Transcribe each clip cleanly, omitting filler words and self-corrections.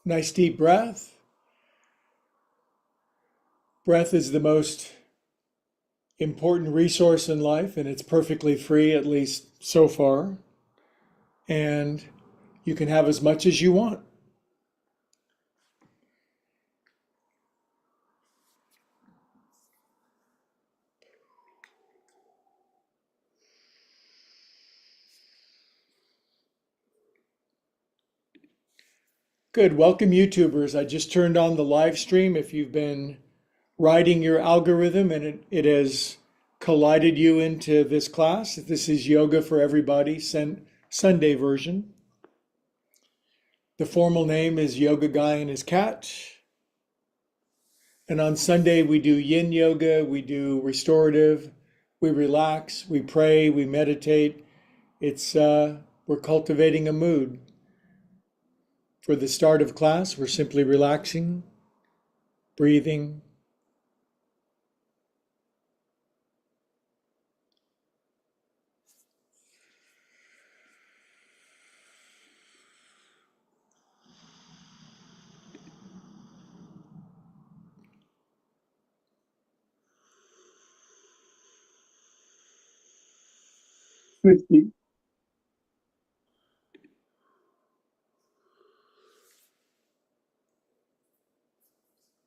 Nice deep breath. Breath is the most important resource in life, and it's perfectly free, at least so far. And you can have as much as you want. Good. Welcome, YouTubers. I just turned on the live stream. If you've been writing your algorithm and it has collided you into this class, this is Yoga for Everybody, Sunday version. The formal name is Yoga Guy and His Cat. And on Sunday, we do yin yoga, we do restorative, we relax, we pray, we meditate. We're cultivating a mood. For the start of class, we're simply relaxing, breathing.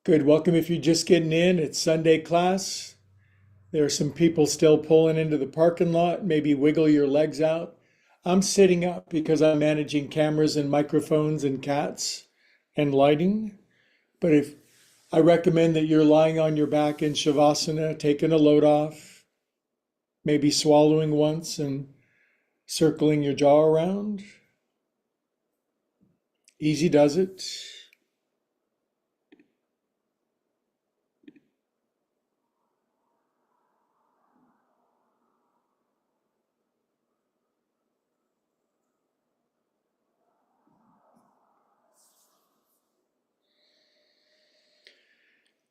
Good. Welcome if you're just getting in. It's Sunday class. There are some people still pulling into the parking lot. Maybe wiggle your legs out. I'm sitting up because I'm managing cameras and microphones and cats and lighting. But if I recommend that you're lying on your back in Shavasana, taking a load off, maybe swallowing once and circling your jaw around. Easy does it.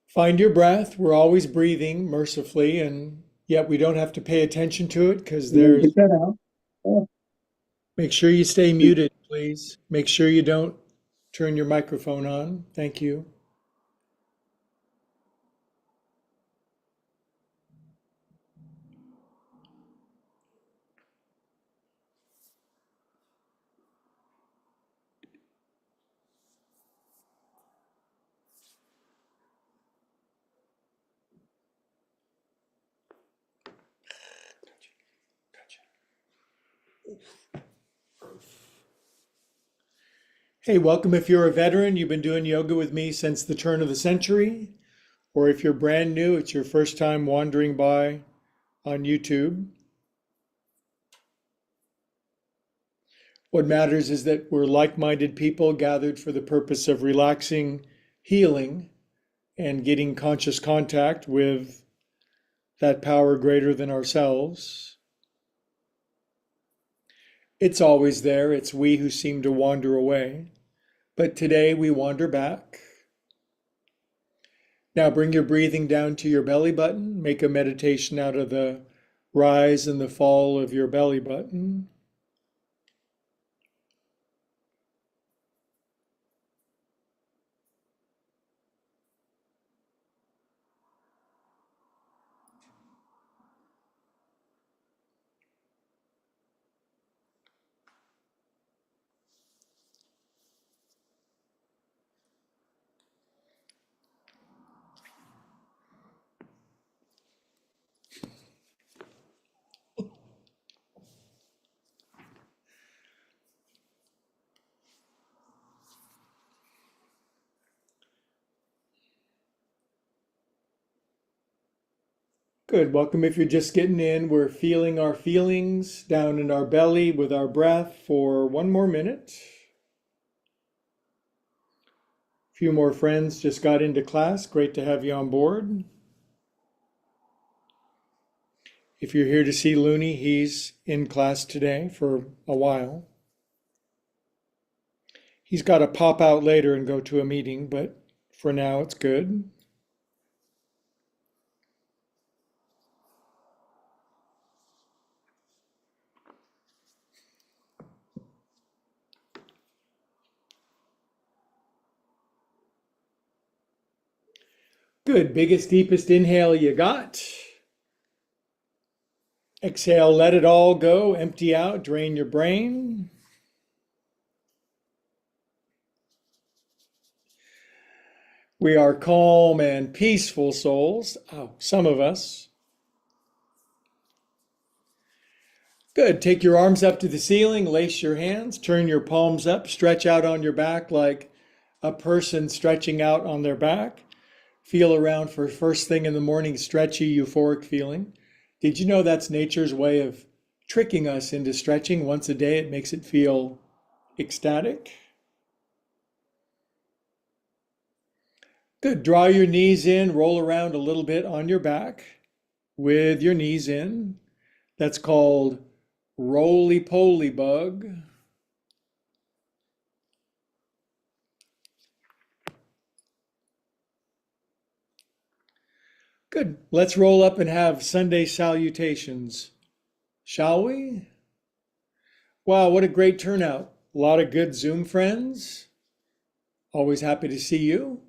Find your breath. We're always breathing mercifully, and yet we don't have to pay attention to it because there's. Make sure you stay muted, please. Make sure you don't turn your microphone on. Thank you. Hey, welcome if you're a veteran. You've been doing yoga with me since the turn of the century. Or if you're brand new, it's your first time wandering by on YouTube. What matters is that we're like-minded people gathered for the purpose of relaxing, healing, and getting conscious contact with that power greater than ourselves. It's always there. It's we who seem to wander away. But today we wander back. Now bring your breathing down to your belly button. Make a meditation out of the rise and the fall of your belly button. Good. Welcome if you're just getting in. We're feeling our feelings down in our belly with our breath for one more minute. A few more friends just got into class. Great to have you on board. If you're here to see Looney, he's in class today for a while. He's got to pop out later and go to a meeting, but for now it's good. Good. Biggest, deepest inhale you got. Exhale, let it all go. Empty out, drain your brain. We are calm and peaceful souls. Oh, some of us. Good. Take your arms up to the ceiling, lace your hands, turn your palms up, stretch out on your back like a person stretching out on their back. Feel around for first thing in the morning, stretchy, euphoric feeling. Did you know that's nature's way of tricking us into stretching once a day? It makes it feel ecstatic. Good. Draw your knees in, roll around a little bit on your back with your knees in. That's called roly-poly bug. Good. Let's roll up and have Sunday salutations, shall we? Wow, what a great turnout. A lot of good Zoom friends. Always happy to see you.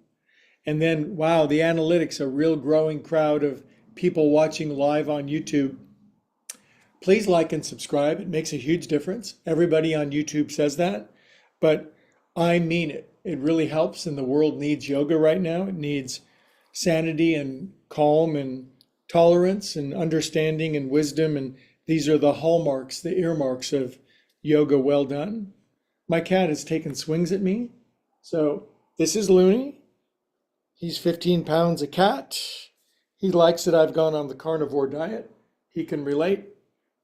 And then, wow, the analytics, a real growing crowd of people watching live on YouTube. Please like and subscribe. It makes a huge difference. Everybody on YouTube says that, but I mean it. It really helps, and the world needs yoga right now. It needs sanity and calm and tolerance and understanding and wisdom, and these are the hallmarks, the earmarks of yoga well done. My cat has taken swings at me. So this is Looney. He's 15 pounds a cat. He likes that I've gone on the carnivore diet. He can relate.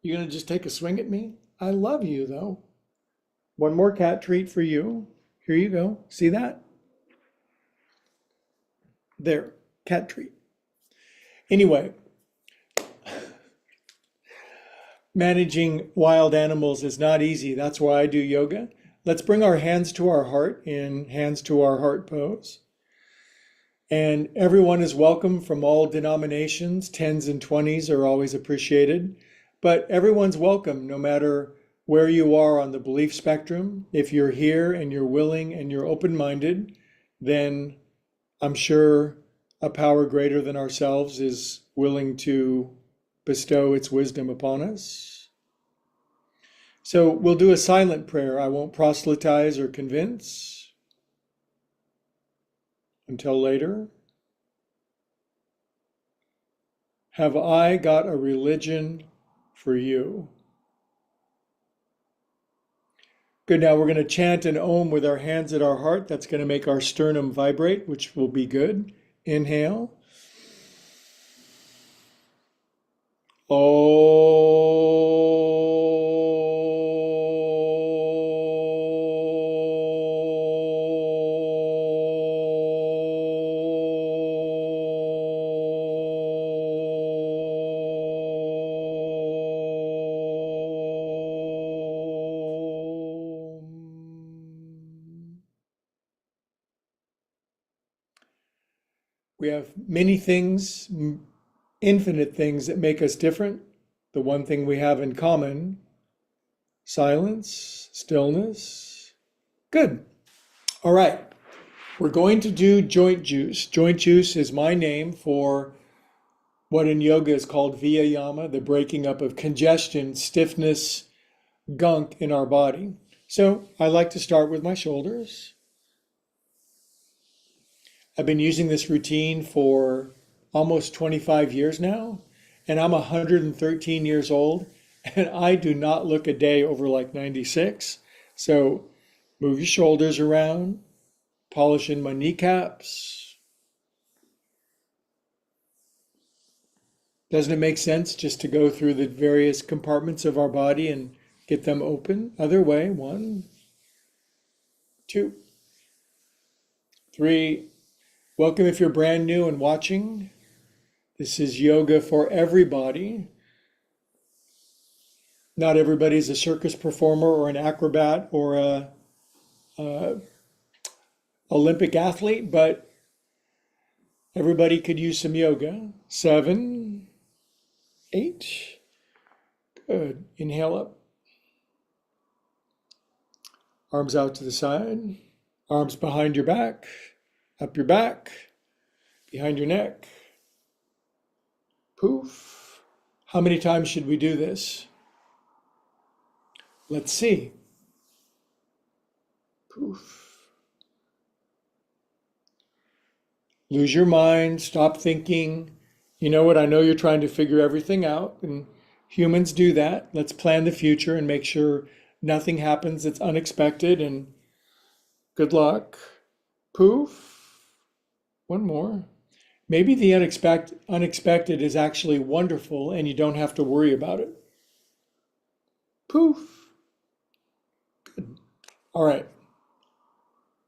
You gonna just take a swing at me? I love you though. One more cat treat for you. Here you go. See that? There, cat treat. Anyway, managing wild animals is not easy. That's why I do yoga. Let's bring our hands to our heart in hands to our heart pose. And everyone is welcome from all denominations. 10s and 20s are always appreciated. But everyone's welcome no matter where you are on the belief spectrum. If you're here and you're willing and you're open-minded, then I'm sure a power greater than ourselves is willing to bestow its wisdom upon us. So we'll do a silent prayer. I won't proselytize or convince until later. Have I got a religion for you? Good, now we're going to chant an Om with our hands at our heart. That's going to make our sternum vibrate, which will be good. Inhale. We have many things, infinite things that make us different. The one thing we have in common, silence, stillness. Good. All right. We're going to do joint juice. Joint juice is my name for what in yoga is called viyama, the breaking up of congestion, stiffness, gunk in our body. So I like to start with my shoulders. I've been using this routine for almost 25 years now, and I'm 113 years old, and I do not look a day over like 96. So move your shoulders around, polishing my kneecaps. Doesn't it make sense just to go through the various compartments of our body and get them open? Other way, 1, 2, 3. Welcome if you're brand new and watching. This is yoga for everybody. Not everybody's a circus performer or an acrobat or a Olympic athlete, but everybody could use some yoga. 7, 8. Good. Inhale up. Arms out to the side. Arms behind your back. Up your back. behind your neck. Poof. How many times should we do this? Let's see. Poof. Lose your mind, stop thinking. You know what? I know you're trying to figure everything out, and humans do that. Let's plan the future and make sure nothing happens that's unexpected, and good luck. Poof. One more. Maybe the unexpected is actually wonderful and you don't have to worry about it. Poof. Good. All right.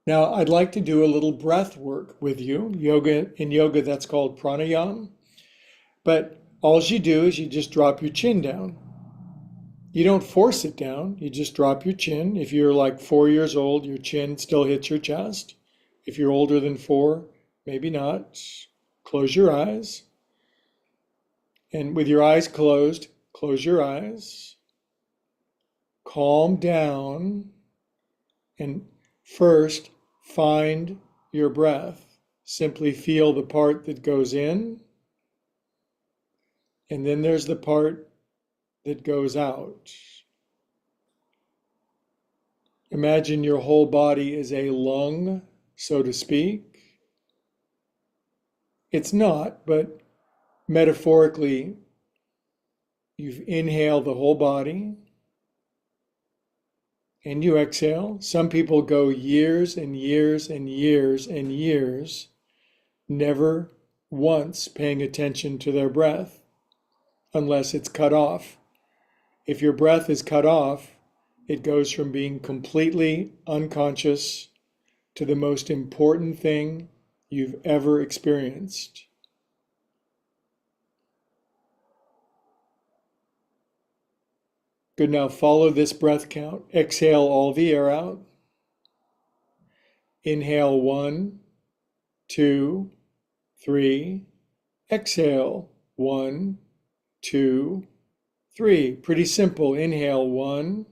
Now I'd like to do a little breath work with you. In yoga, that's called pranayama. But all you do is you just drop your chin down. You don't force it down. You just drop your chin. If you're like 4 years old, your chin still hits your chest. If you're older than 4, maybe not. Close your eyes. And with your eyes closed, close your eyes. Calm down. And first, find your breath. Simply feel the part that goes in. And then there's the part that goes out. Imagine your whole body is a lung, so to speak. It's not, but metaphorically, you inhale the whole body and you exhale. Some people go years and years and years and years, never once paying attention to their breath unless it's cut off. If your breath is cut off, it goes from being completely unconscious to the most important thing you've ever experienced. Good, now follow this breath count. Exhale all the air out. Inhale 1, 2, 3. Exhale 1, 2, 3. Pretty simple. Inhale 1,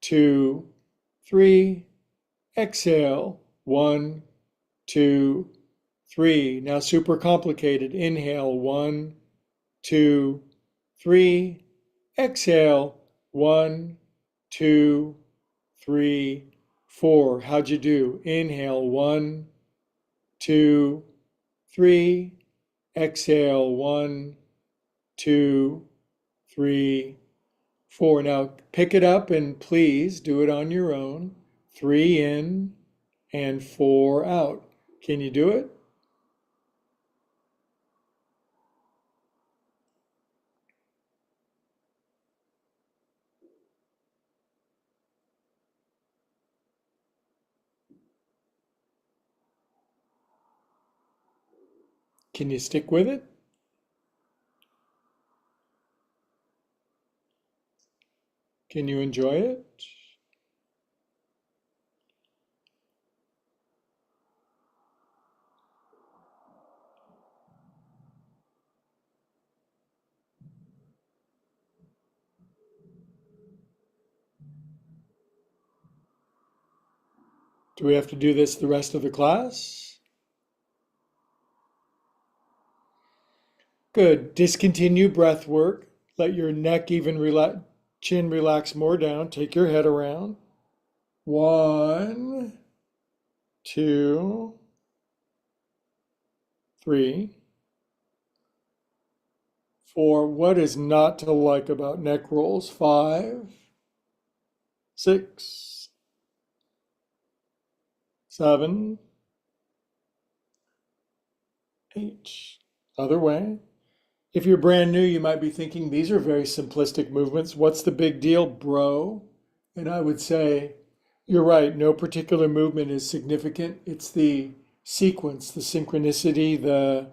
2, 3. Exhale 1, 2, 3. Now super complicated. Inhale 1, 2, 3. Exhale 1, 2, 3, 4. How'd you do? Inhale 1, 2, 3. Exhale 1, 2, 3, 4. Now pick it up and please do it on your own. 3 in and 4 out. Can you do it? Can you stick with it? Can you enjoy it? Do we have to do this the rest of the class? Good. Discontinue breath work. Let your neck chin relax more down. Take your head around. 1, 2, 3, 4. What is not to like about neck rolls? 5, 6, 7, 8. Other way. If you're brand new, you might be thinking, these are very simplistic movements. What's the big deal, bro? And I would say, you're right. No particular movement is significant. It's the sequence, the synchronicity, the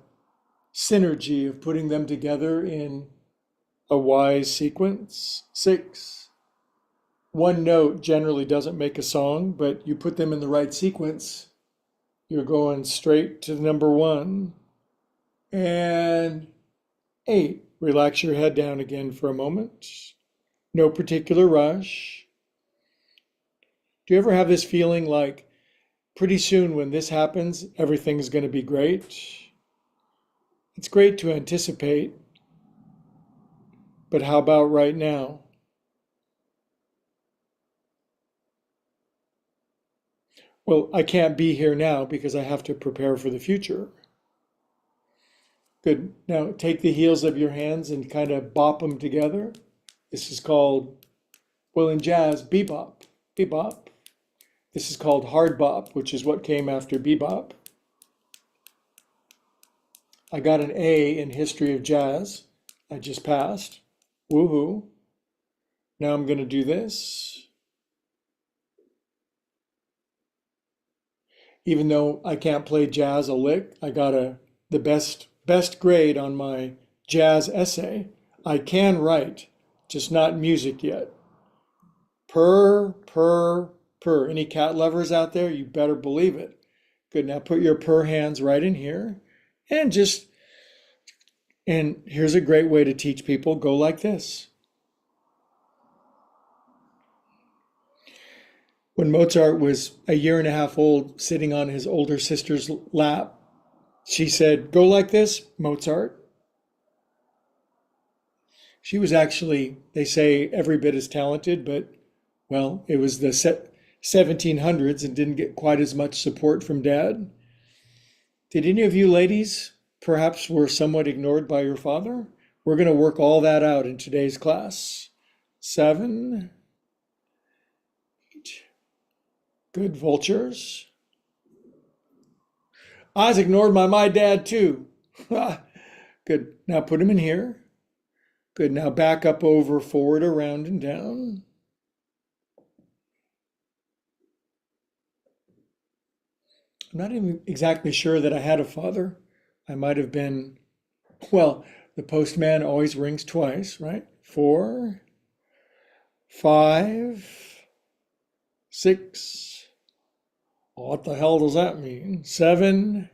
synergy of putting them together in a wise sequence. 6. One note generally doesn't make a song, but you put them in the right sequence, you're going straight to number 1. And 8. Relax your head down again for a moment. No particular rush. Do you ever have this feeling like pretty soon when this happens, everything's going to be great? It's great to anticipate, but how about right now? Well, I can't be here now because I have to prepare for the future. Good. Now take the heels of your hands and kind of bop them together. This is called, well, in jazz, bebop. Bebop. This is called hard bop, which is what came after bebop. I got an A in history of jazz. I just passed. Woohoo. Now I'm going to do this. Even though I can't play jazz a lick, I got the best grade on my jazz essay. I can write, just not music yet. Purr, purr, purr. Any cat lovers out there? You better believe it. Good. Now put your purr hands right in here and and here's a great way to teach people, go like this. When Mozart was a year and a half old, sitting on his older sister's lap, she said, go like this, Mozart. She was actually, they say, every bit as talented, but, well, it was the 1700s and didn't get quite as much support from Dad. Did any of you ladies perhaps were somewhat ignored by your father? We're going to work all that out in today's class. 7, 8. Good, vultures. I was ignored by my dad too. Good. Now put him in here. Good. Now back up, over, forward, around, and down. I'm not even exactly sure that I had a father. I might have been, well, the postman always rings twice, right? 4, 5, 6. What the hell does that mean? 7,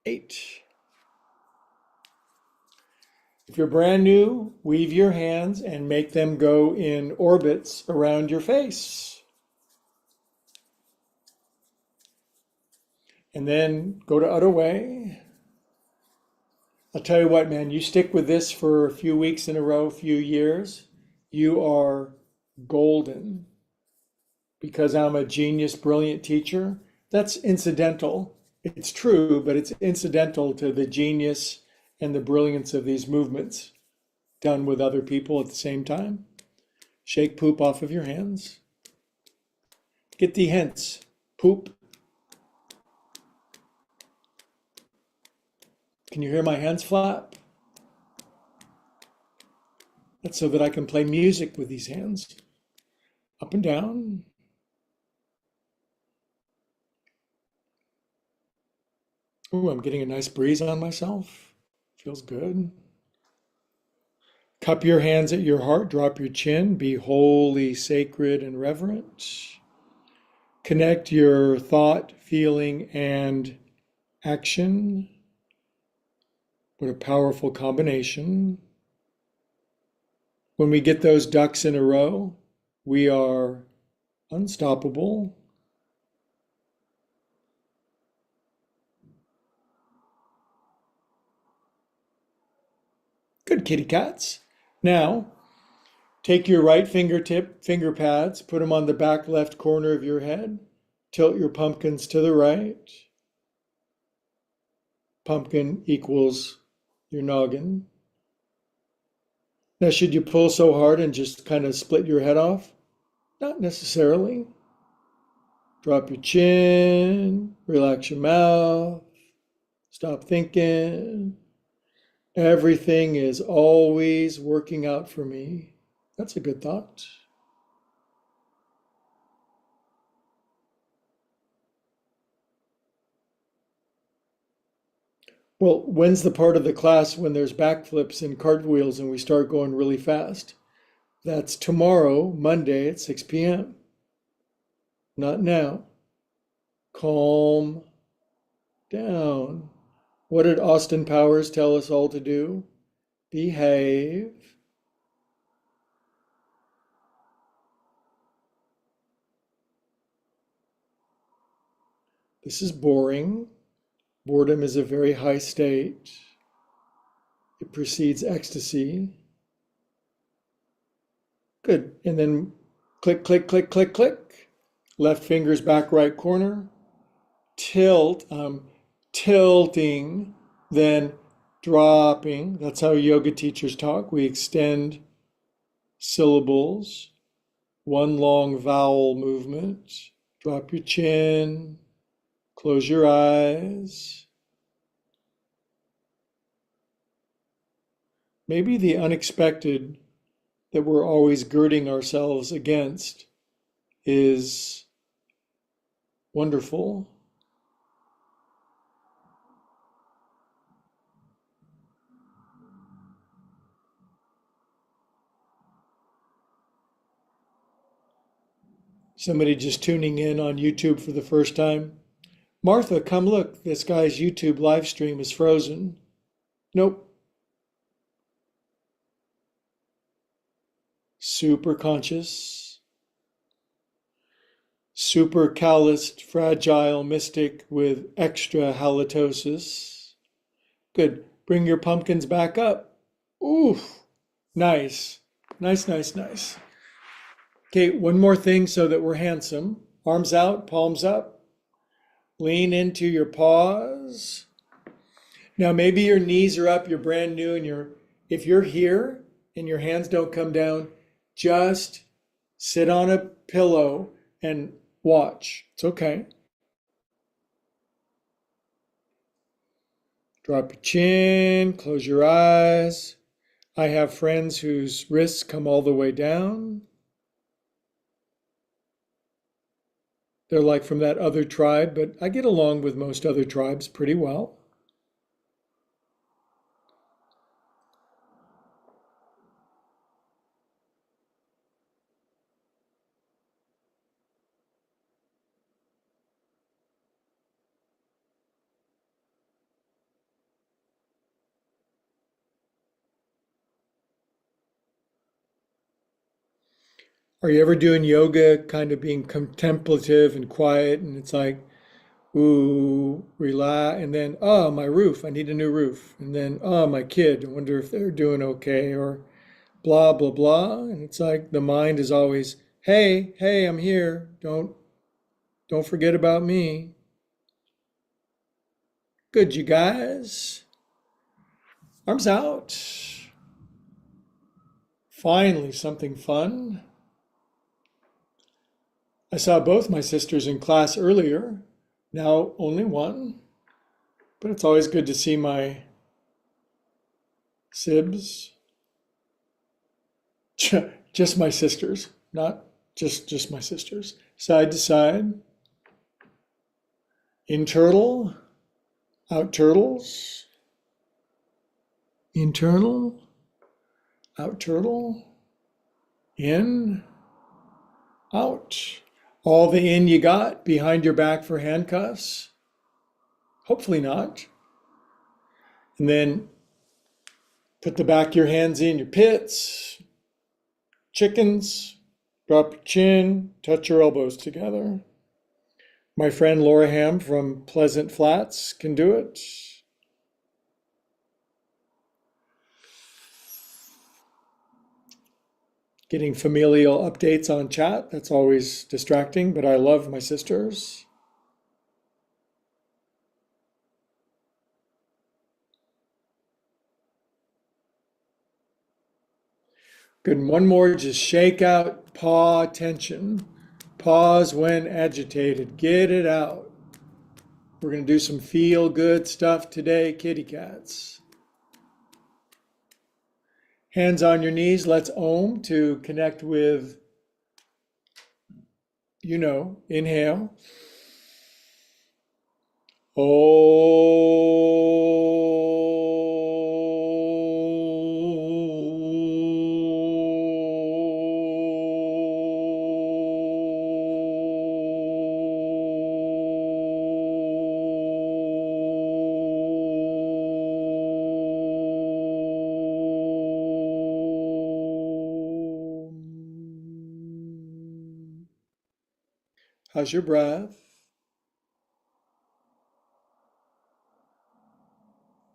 8. If you're brand new, weave your hands and make them go in orbits around your face. And then go to other way. I'll tell you what, man, you stick with this for a few weeks in a row, few years, you are golden. Because I'm a genius, brilliant teacher, that's incidental. It's true, but it's incidental to the genius and the brilliance of these movements done with other people at the same time. Shake poop off of your hands. Get the hints. Poop. Can you hear my hands flap? That's so that I can play music with these hands. Up and down. Ooh, I'm getting a nice breeze on myself. Feels good. Cup your hands at your heart, drop your chin, be holy, sacred, and reverent. Connect your thought, feeling, and action. What a powerful combination. When we get those ducks in a row, we are unstoppable. Good kitty cats. Now, take your right fingertip, finger pads, put them on the back left corner of your head. Tilt your pumpkins to the right. Pumpkin equals your noggin. Now, should you pull so hard and just kind of split your head off? Not necessarily. Drop your chin, relax your mouth, stop thinking. Everything is always working out for me. That's a good thought. Well, when's the part of the class when there's backflips and cartwheels and we start going really fast? That's tomorrow, Monday at 6 p.m. Not now. Calm down. What did Austin Powers tell us all to do? Behave. This is boring. Boredom is a very high state. It precedes ecstasy. Good. And then click, click, click, click, click. Left finger's back right corner. Tilt. Tilting, then dropping. That's how yoga teachers talk. We extend syllables. One long vowel movement. Drop your chin. Close your eyes. Maybe the unexpected that we're always girding ourselves against is wonderful. Somebody just tuning in on YouTube for the first time. Martha, come look. This guy's YouTube live stream is frozen. Nope. Super conscious, super calloused, fragile mystic with extra halitosis. Good. Bring your pumpkins back up. Ooh, nice. Nice, nice, nice. Okay, one more thing so that we're handsome. Arms out, palms up. Lean into your paws. Now maybe your knees are up, you're brand new, and if you're here and your hands don't come down, just sit on a pillow and watch. It's okay. Drop your chin, close your eyes. I have friends whose wrists come all the way down. They're like from that other tribe, but I get along with most other tribes pretty well. Are you ever doing yoga, kind of being contemplative and quiet, and it's like, ooh, relax, and then, oh, my roof, I need a new roof, and then, oh, my kid, I wonder if they're doing okay, or blah, blah, blah, and it's like the mind is always, hey, hey, I'm here, don't forget about me. Good, you guys. Arms out. Finally, something fun. I saw both my sisters in class earlier, now only one, but it's always good to see my sibs. Just my sisters, not just my sisters. Side to side. In turtle, out turtles. Internal, out turtle. In, out. All the in you got behind your back for handcuffs? Hopefully not. And then put the back of your hands in your pits. Chickens. Drop your chin. Touch your elbows together. My friend Laura Ham from Pleasant Flats can do it. Getting familial updates on chat, that's always distracting, but I love my sisters. Good, and one more, just shake out paw tension. Pause when agitated, get it out. We're gonna do some feel good stuff today, kitty cats. Hands on your knees, let's Om to connect with, inhale. How's your breath?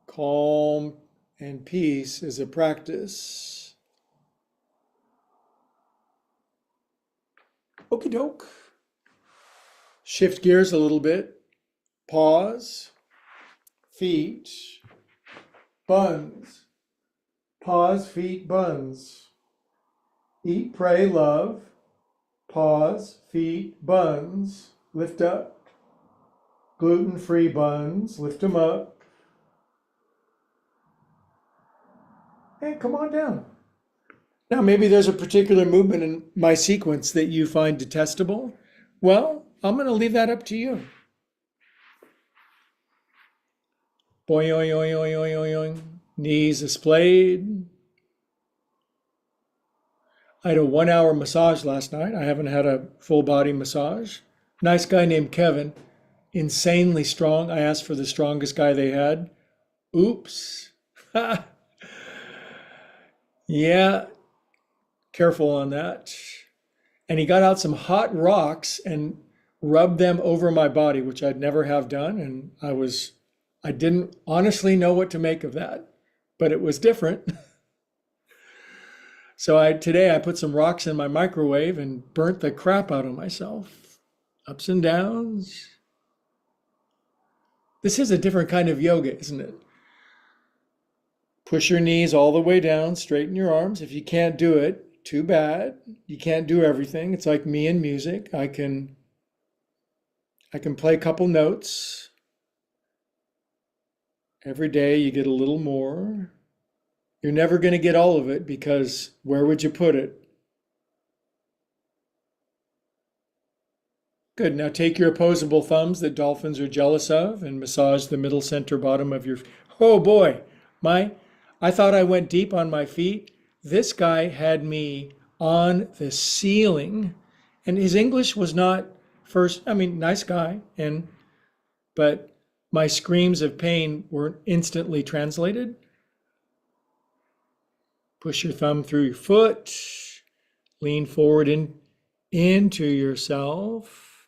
Calm and peace is a practice. Okie doke. Shift gears a little bit. Pause. Feet. Buns. Pause, feet, buns. Eat, pray, love. Pause, feet, buns. Lift up. Gluten-free buns. Lift them up. And come on down. Now, maybe there's a particular movement in my sequence that you find detestable. Well, I'm going to leave that up to you. Boing, oing, oing, oing, oing, oing, oing. Knees displayed. I had a 1-hour massage last night. I haven't had a full body massage. Nice guy named Kevin. Insanely strong. I asked for the strongest guy they had. Oops. Yeah, careful on that. And he got out some hot rocks and rubbed them over my body, which I'd never have done. And I didn't honestly know what to make of that, but it was different. So today I put some rocks in my microwave and burnt the crap out of myself. Ups and downs. This is a different kind of yoga, isn't it? Push your knees all the way down, straighten your arms. If you can't do it, too bad. You can't do everything. It's like me and music. I can play a couple notes. Every day you get a little more. You're never going to get all of it because where would you put it? Good. Now take your opposable thumbs that dolphins are jealous of and massage the middle center bottom of your... Oh boy, I thought I went deep on my feet. This guy had me on the ceiling, and his English was not first. I mean, nice guy, but my screams of pain were instantly translated. Push your thumb through your foot. Lean forward into yourself.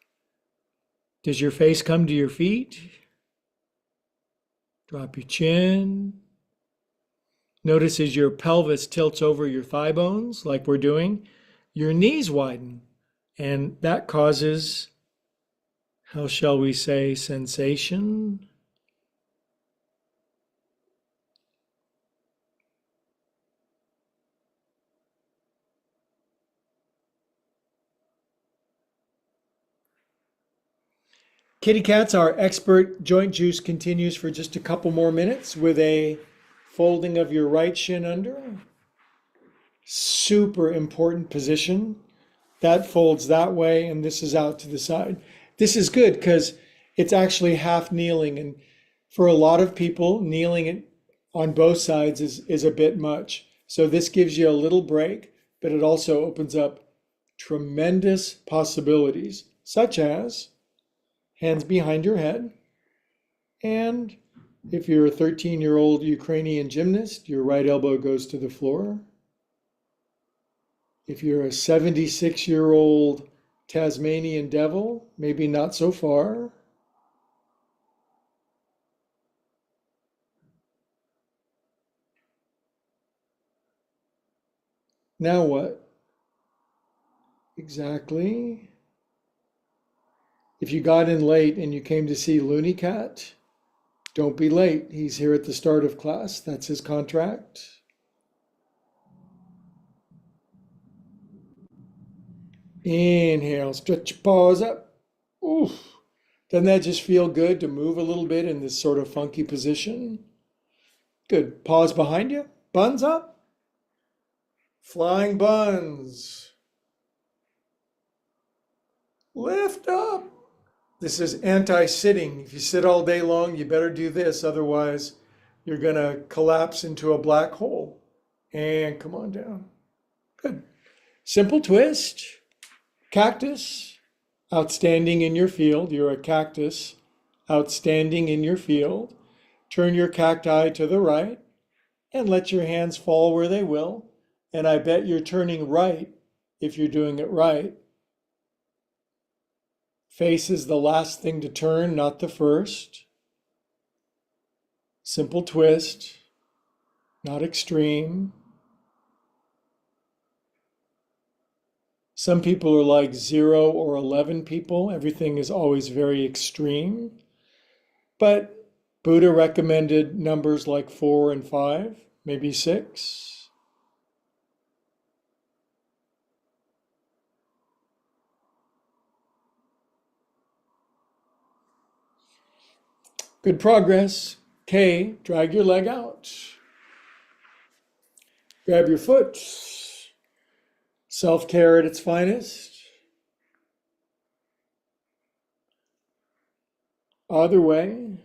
Does your face come to your feet? Drop your chin. Notice as your pelvis tilts over your thigh bones, like we're doing, your knees widen. And that causes, how shall we say, sensation. Kitty cats, our expert joint juice continues for just a couple more minutes with a folding of your right shin under. Super important position. That folds that way and this is out to the side. This is good because it's actually half kneeling, and for a lot of people, kneeling on both sides is a bit much. So this gives you a little break, but it also opens up tremendous possibilities, such as hands behind your head. And if you're a 13-year-old Ukrainian gymnast, your right elbow goes to the floor. If you're a 76-year-old Tasmanian devil, maybe not so far. Now what? Exactly. If you got in late and you came to see Looney Cat, don't be late. He's here at the start of class. That's his contract. Inhale, stretch your paws up. Oof. Doesn't that just feel good to move a little bit in this sort of funky position? Good. Paws behind you. Buns up. Flying buns. Lift up. This is anti-sitting. If you sit all day long, you better do this. Otherwise, you're going to collapse into a black hole. And come on down. Good. Simple twist. Cactus. Outstanding in your field. You're a cactus. Outstanding in your field. Turn your cacti to the right and let your hands fall where they will. And I bet you're turning right if you're doing it right. Face is the last thing to turn, not the first. Simple twist. not extreme. Some people are like 0 or 11 people. Everything is always very extreme. But Buddha recommended numbers like 4 and 5, maybe 6. Good progress. K, drag your leg out. Grab your foot. Self-care at its finest. Other way.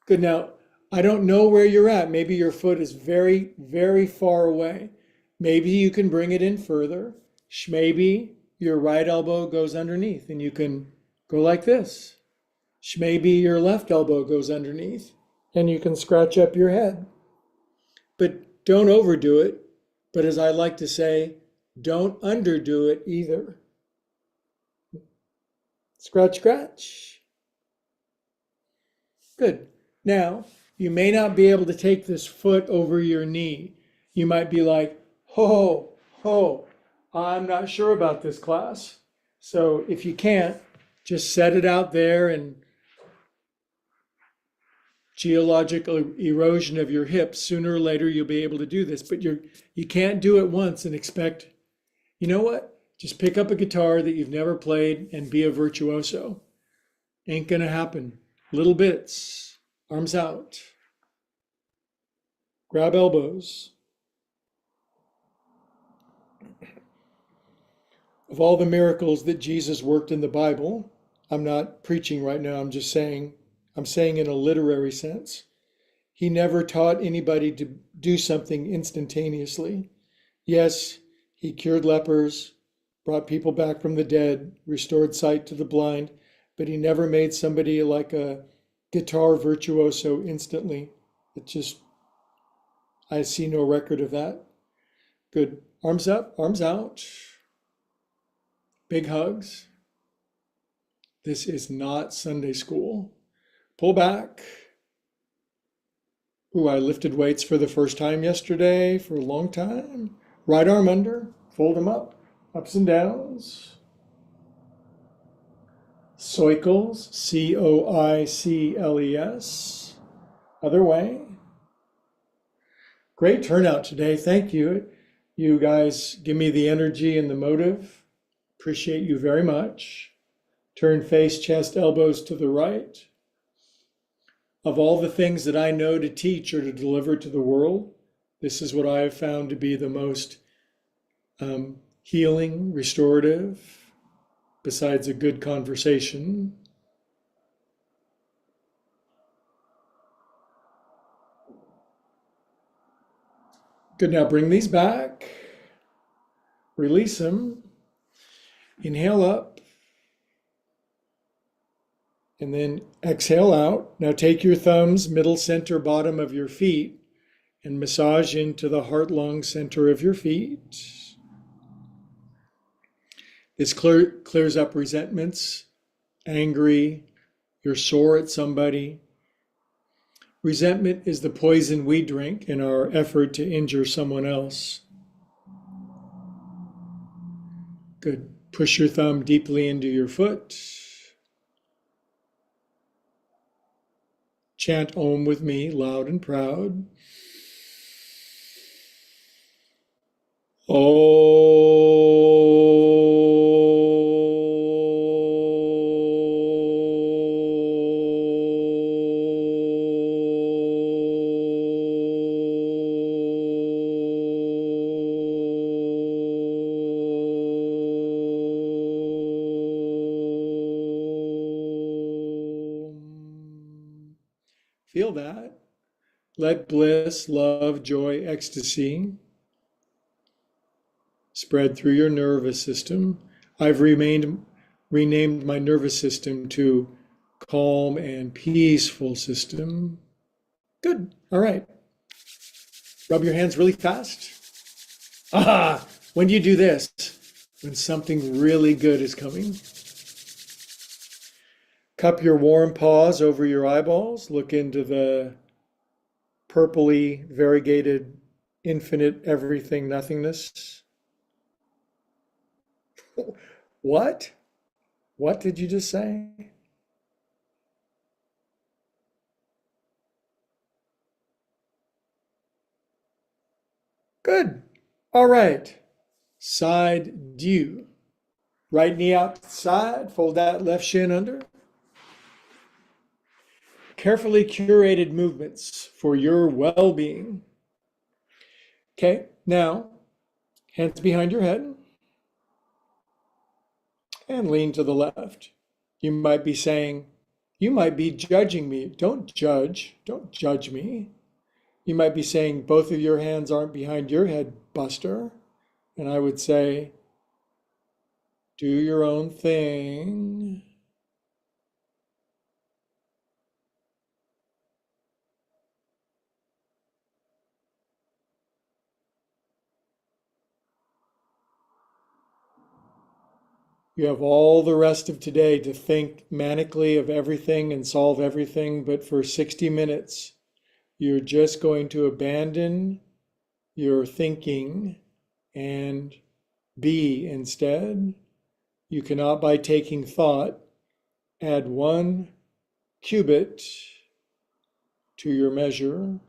Good. Now, I don't know where you're at. Maybe your foot is very, very far away. Maybe you can bring it in further. Maybe your right elbow goes underneath and you can go like this. Maybe your left elbow goes underneath and you can scratch up your head. But don't overdo it. But as I like to say, don't underdo it either. Scratch, scratch. Good. Now, you may not be able to take this foot over your knee. You might be like, I'm not sure about this, class. So if you can't, just set it out there and geological erosion of your hips, sooner or later you'll be able to do this. But you can't do it once and expect, you know what? Just pick up a guitar that you've never played and be a virtuoso. Ain't gonna happen. Little bits, arms out. Grab elbows. Of all the miracles that Jesus worked in the Bible, I'm not preaching right now, I'm saying in a literary sense, he never taught anybody to do something instantaneously. Yes, he cured lepers, brought people back from the dead, restored sight to the blind, but he never made somebody like a guitar virtuoso instantly. I see no record of that. Good. Arms up, arms out. Big hugs. This is not Sunday school. Pull back. Ooh, I lifted weights for the first time yesterday for a long time. Right arm under, fold them up, ups and downs. Cycles, C-O-I-C-L-E-S. Other way. Great turnout today, thank you. You guys give me the energy and the motive. Appreciate you very much. Turn face, chest, elbows to the right. Of all the things that I know to teach or to deliver to the world, this is what I have found to be the most healing, restorative, besides a good conversation. Good, now bring these back. Release them. Inhale up. And then exhale out. Now take your thumbs, middle, center, bottom of your feet, and massage into the heart-lung center of your feet. This clears up resentments, angry, you're sore at somebody. Resentment is the poison we drink in our effort to injure someone else. Good. Push your thumb deeply into your foot. Chant Om with me, loud and proud. Feel that. Let bliss, love, joy, ecstasy spread through your nervous system. I've renamed my nervous system to calm and peaceful system. Good. All right. Rub your hands really fast. Ah, when do you do this? When something really good is coming. Cup your warm paws over your eyeballs. Look into the purpley, variegated, infinite everything nothingness. What? What did you just say? Good. All right. Side due. Right knee out to the side. Fold that left shin under. Carefully curated movements for your well-being. Okay, now hands behind your head and lean to the left. You might be saying, you might be judging me. Don't judge. Don't judge me. You might be saying, both of your hands aren't behind your head, Buster. And I would say, do your own thing. You have all the rest of today to think manically of everything and solve everything, but for 60 minutes, you're just going to abandon your thinking and be instead. You cannot, by taking thought, add 1 cubit to your measure.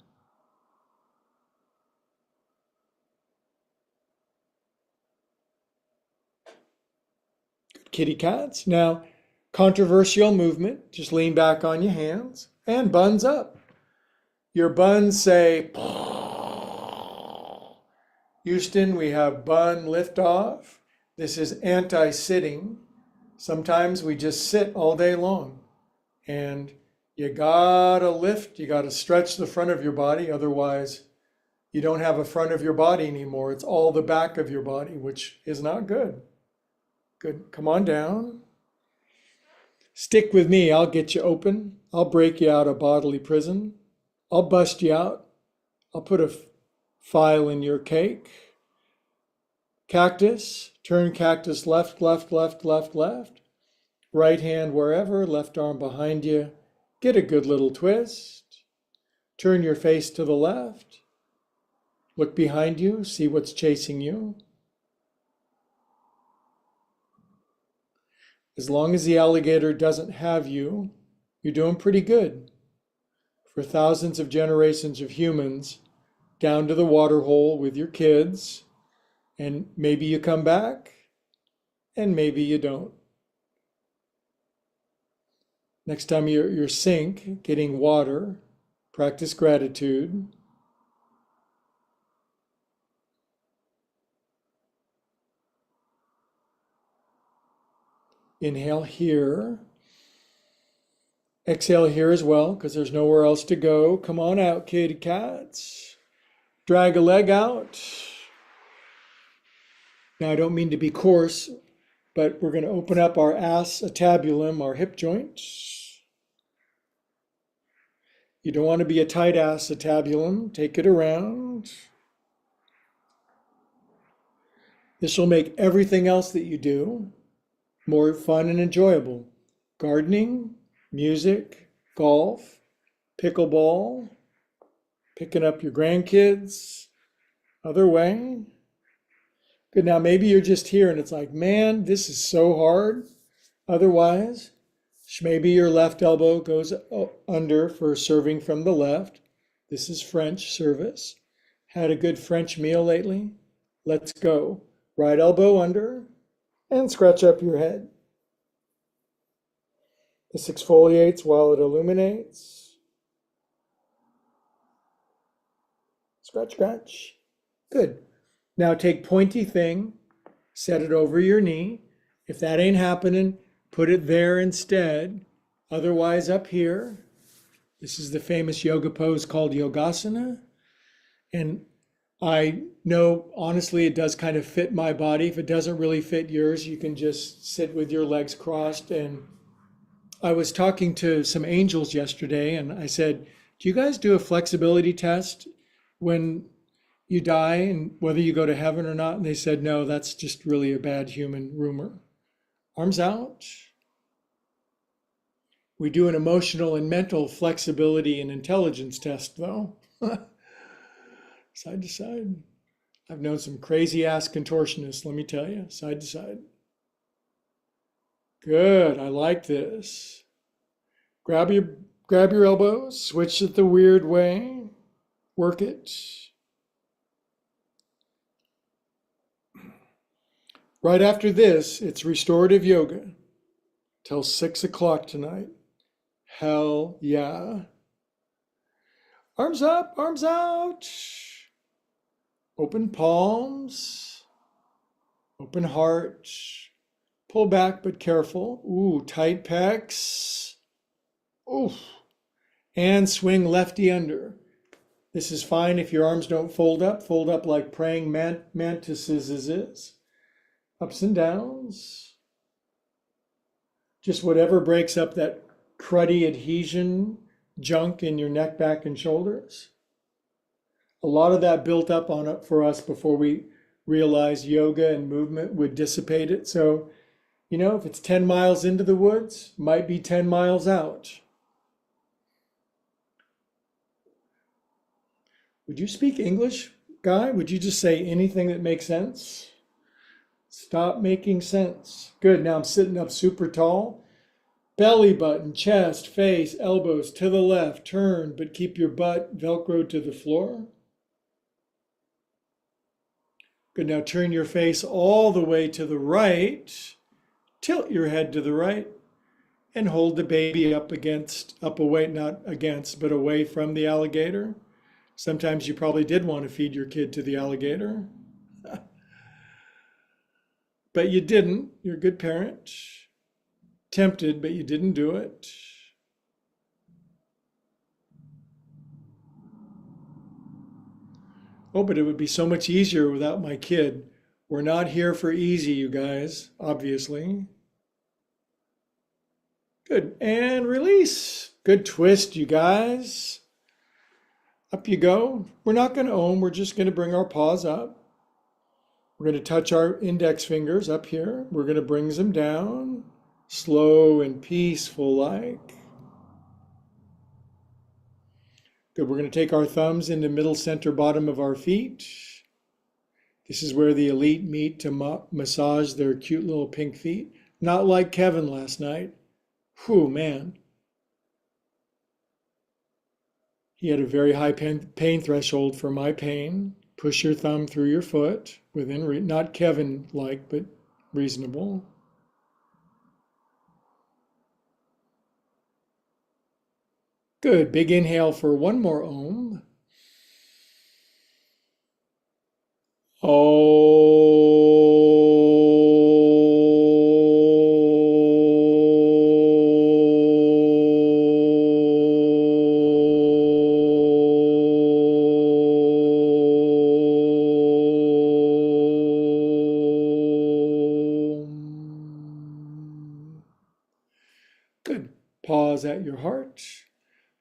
Good kitty cats. Now, controversial movement. Just lean back on your hands and buns up. Your buns say, Houston, we have bun liftoff. This is anti-sitting. Sometimes we just sit all day long. And you gotta lift, you gotta stretch the front of your body. Otherwise, you don't have a front of your body anymore. It's all the back of your body, which is not good. Good. Come on down. Stick with me. I'll get you open. I'll break you out of bodily prison. I'll bust you out. I'll put a file in your cake. Cactus. Turn cactus left, left, left, left, left. Right hand wherever, left arm behind you. Get a good little twist. Turn your face to the left. Look behind you, see what's chasing you. As long as the alligator doesn't have you, you're doing pretty good. For thousands of generations of humans, down to the water hole with your kids, and maybe you come back, and maybe you don't. Next time you're sink, getting water, practice gratitude. Inhale here. Exhale here as well, because there's nowhere else to go. Come on out, kitty cats. Drag a leg out. Now, I don't mean to be coarse, but we're going to open up our acetabulum, our hip joints. You don't want to be a tight acetabulum. Take it around. This will make everything else that you do more fun and enjoyable. Gardening, music, golf, pickleball, picking up your grandkids, other way. Good, now maybe you're just here and it's like, man, this is so hard. Otherwise, maybe your left elbow goes under for serving from the left. This is French service. Had a good French meal lately? Let's go. Right elbow under and scratch up your head. This exfoliates while it illuminates. Scratch, scratch. Good. Now take pointy thing, set it over your knee. If that ain't happening, put it there instead. Otherwise, up here. This is the famous yoga pose called Yogasana. And I know, honestly, it does kind of fit my body. If it doesn't really fit yours, you can just sit with your legs crossed. And I was talking to some angels yesterday, and I said, do you guys do a flexibility test when you die and whether you go to heaven or not? And they said, no, that's just really a bad human rumor. Arms out. We do an emotional and mental flexibility and intelligence test, though. Side to side. I've known some crazy ass contortionists, let me tell you, side to side. Good, I like this. Grab your elbows, switch it the weird way, work it. Right after this, it's restorative yoga till 6 o'clock tonight. Hell yeah. Arms up, arms out. Open palms, open heart. Pull back but careful. Ooh, tight pecs. Ooh. And swing lefty under. This is fine if your arms don't fold up like praying mantises is. Ups and downs. Just whatever breaks up that cruddy adhesion junk in your neck, back, and shoulders. A lot of that built up on it for us before we realized yoga and movement would dissipate it. So, you know, if it's 10 miles into the woods, might be 10 miles out. Would you speak English, Guy? Would you just say anything that makes sense? Stop making sense. Good. Now I'm sitting up super tall. Belly button, chest, face, elbows to the left. Turn, but keep your butt Velcro to the floor. Good. Now turn your face all the way to the right. Tilt your head to the right and hold the baby up away, not against, but away from the alligator. Sometimes you probably did want to feed your kid to the alligator, but you didn't. You're a good parent. Tempted, but you didn't do it. Oh, but it would be so much easier without my kid. We're not here for easy, you guys, obviously. Good, and release. Good twist, you guys. Up you go. We're not going to ohm, we're just going to bring our paws up. We're going to touch our index fingers up here. We're going to bring them down, slow and peaceful like. Good, we're going to take our thumbs into middle, center, bottom of our feet. This is where the elite meet to massage their cute little pink feet. Not like Kevin last night. Whew, man. He had a very high pain threshold for my pain. Push your thumb through your foot within, not Kevin-like, but reasonable. Good, big inhale for one more ohm. Good, pause at your heart.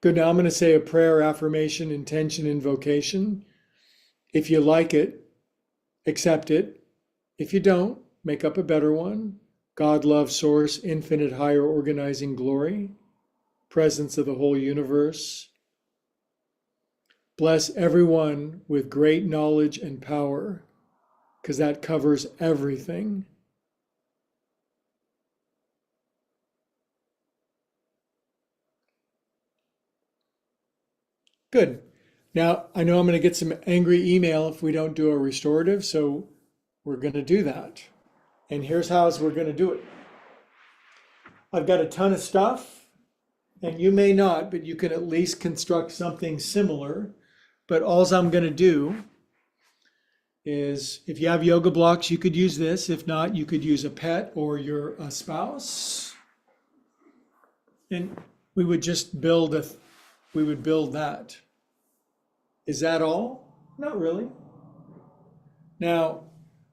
Good, now I'm going to say a prayer, affirmation, intention, invocation. If you like it, accept it. If you don't, make up a better one. God, love, source, infinite, higher organizing glory, presence of the whole universe. Bless everyone with great knowledge and power, because that covers everything. Good. Now, I know I'm going to get some angry email if we don't do a restorative, so we're going to do that. And here's how we're going to do it. I've got a ton of stuff, and you may not, but you can at least construct something similar. But all I'm going to do is, if you have yoga blocks, you could use this. If not, you could use a pet or your spouse. And we would just build that. Is that all? Not really. Now,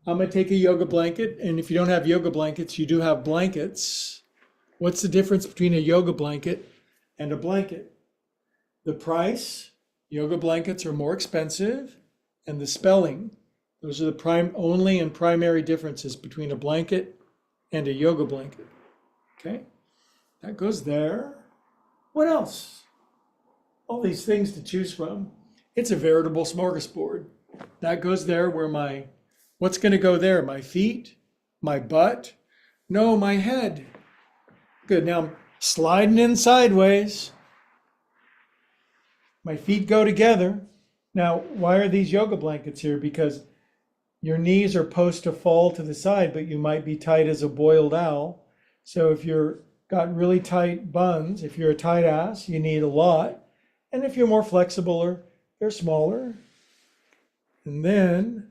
I'm going to take a yoga blanket, and if you don't have yoga blankets, you do have blankets. What's the difference between a yoga blanket and a blanket? The price. Yoga blankets are more expensive, and the spelling. Those are the only and primary differences between a blanket and a yoga blanket. Okay, that goes there. What else? All these things to choose from. It's a veritable smorgasbord. That goes there where what's going to go there? My feet? My butt? No, my head. Good. Now I'm sliding in sideways. My feet go together. Now, why are these yoga blankets here? Because your knees are supposed to fall to the side, but you might be tight as a boiled owl. So if you're got really tight buns, if you're a tight ass, you need a lot. And if you're more flexible or they're smaller. And then,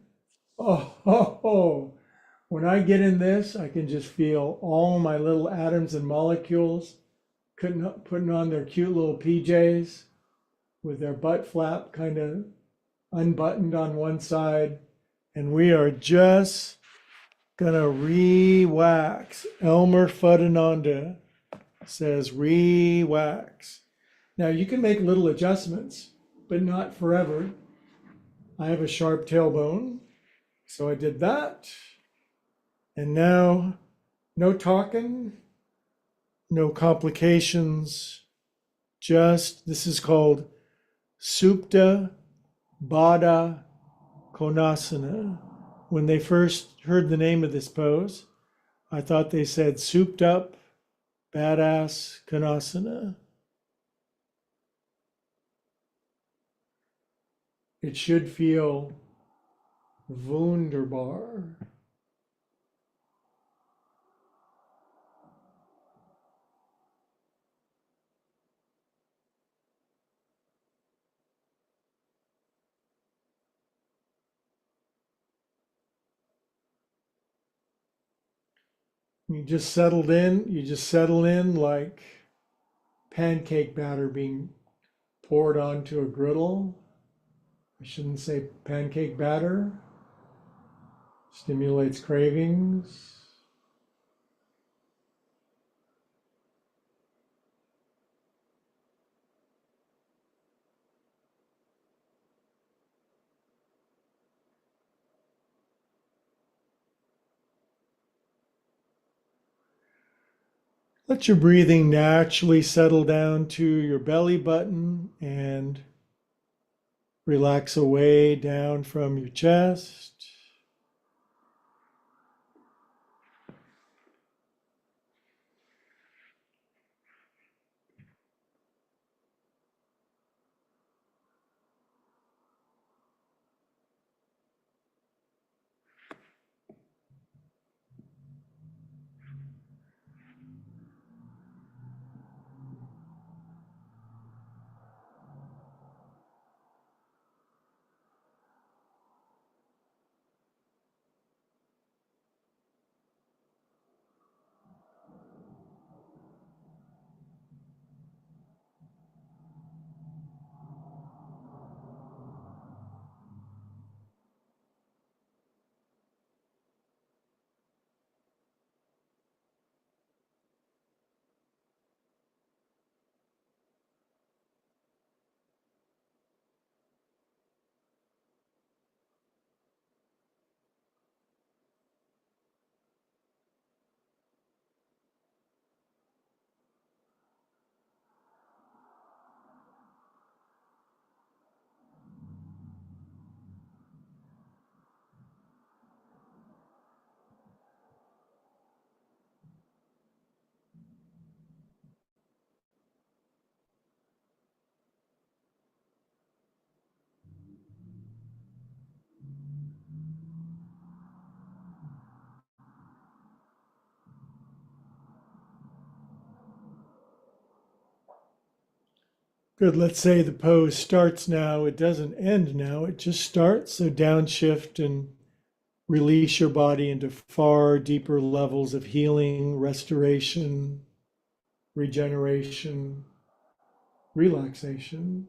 when I get in this, I can just feel all my little atoms and molecules putting on their cute little PJs with their butt flap kind of unbuttoned on one side. And we are just gonna re-wax. Elmer Fudananda says re-wax. Now you can make little adjustments, but not forever. I have a sharp tailbone, so I did that. And now, no talking, no complications, this is called Supta Baddha Konasana. When they first heard the name of this pose, I thought they said souped up, badass Konasana. It should feel wunderbar. You just settle in like pancake batter being poured onto a griddle. I shouldn't say pancake batter. Stimulates cravings. Let your breathing naturally settle down to your belly button and relax away down from your chest. Good. Let's say the pose starts now. It doesn't end now. It just starts. So downshift and release your body into far deeper levels of healing, restoration, regeneration, relaxation.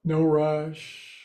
No rush.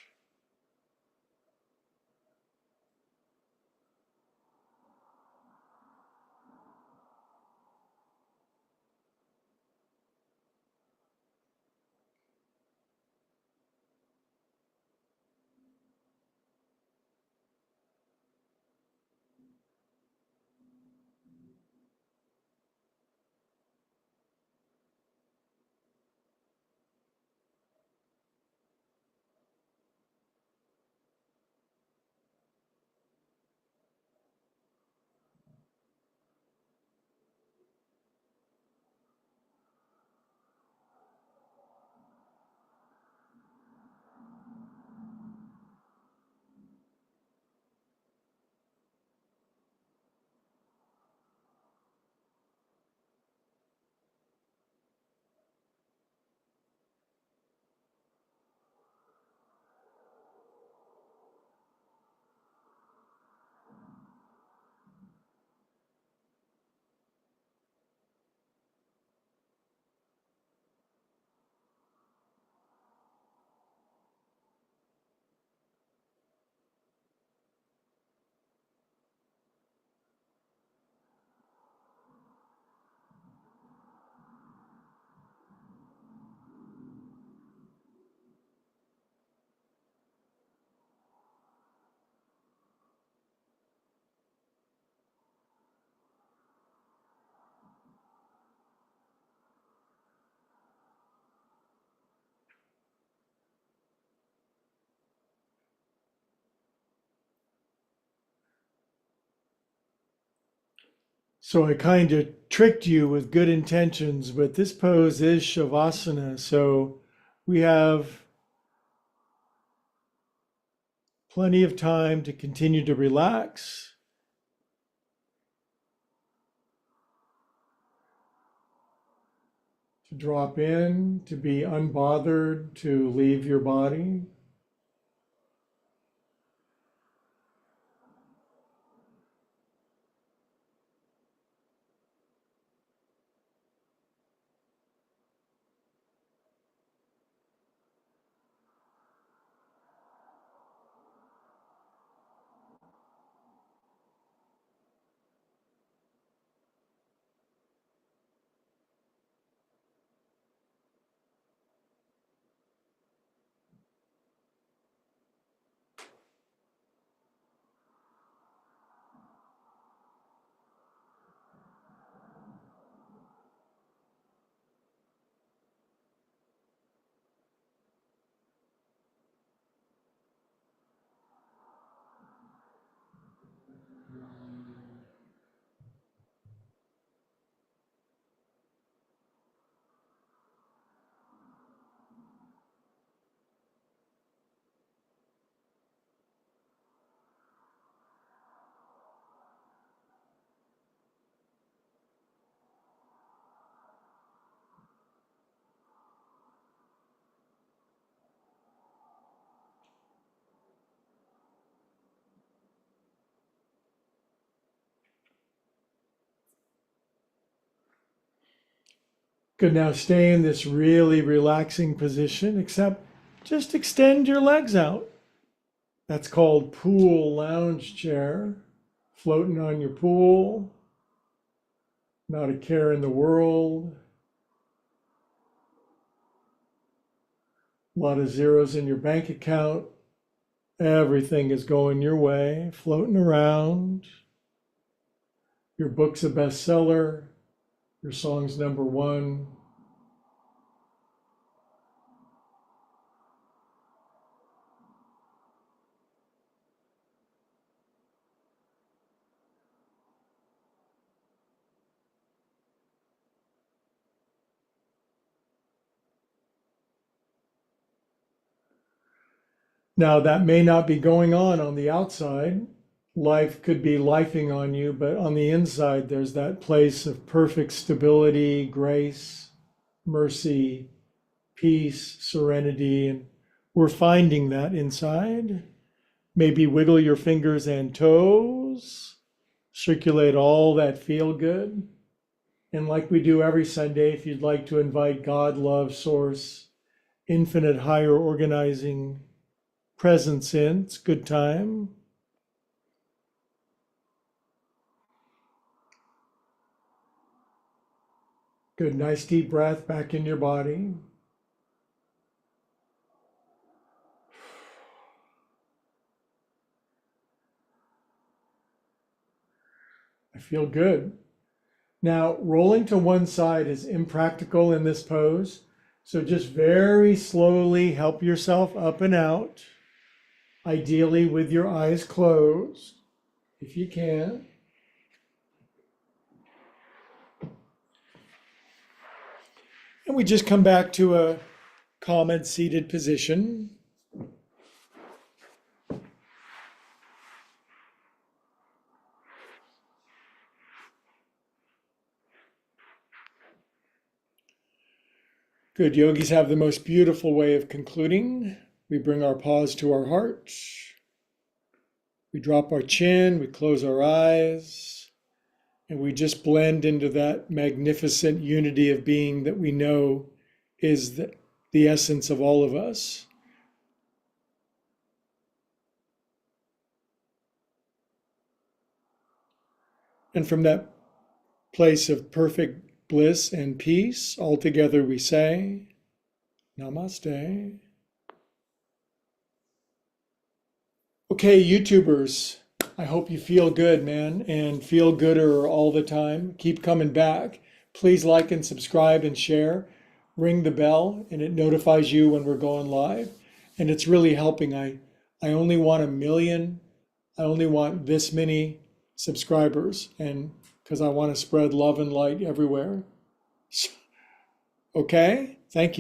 So I kind of tricked you with good intentions, but this pose is Shavasana. So we have plenty of time to continue to relax, to drop in, to be unbothered, to leave your body. Good. Now stay in this really relaxing position, except just extend your legs out. That's called pool lounge chair. Floating on your pool, not a care in the world, a lot of zeros in your bank account. Everything is going your way, floating around. Your book's a bestseller, your song's number one. Now, that may not be going on the outside. Life could be lifing on you, but on the inside, there's that place of perfect stability, grace, mercy, peace, serenity, and we're finding that inside. Maybe wiggle your fingers and toes, circulate all that feel good. And like we do every Sunday, if you'd like to invite God, love, source infinite higher organizing presence in. It's a good time. Good, nice deep breath back in your body. I feel good. Now, rolling to one side is impractical in this pose. So just very slowly help yourself up and out, ideally with your eyes closed, if you can. And we just come back to a common seated position. Good. Yogis have the most beautiful way of concluding. We bring our paws to our heart. We drop our chin, we close our eyes, and we just blend into that magnificent unity of being that we know is the essence of all of us. And from that place of perfect bliss and peace, all together we say, Namaste. Okay, YouTubers, I hope you feel good, man, and feel gooder all the time. Keep coming back. Please like and subscribe and share. Ring the bell, and it notifies you when we're going live. And it's really helping. I only want 1 million. I only want this many subscribers, and because I want to spread love and light everywhere. Okay, thank you.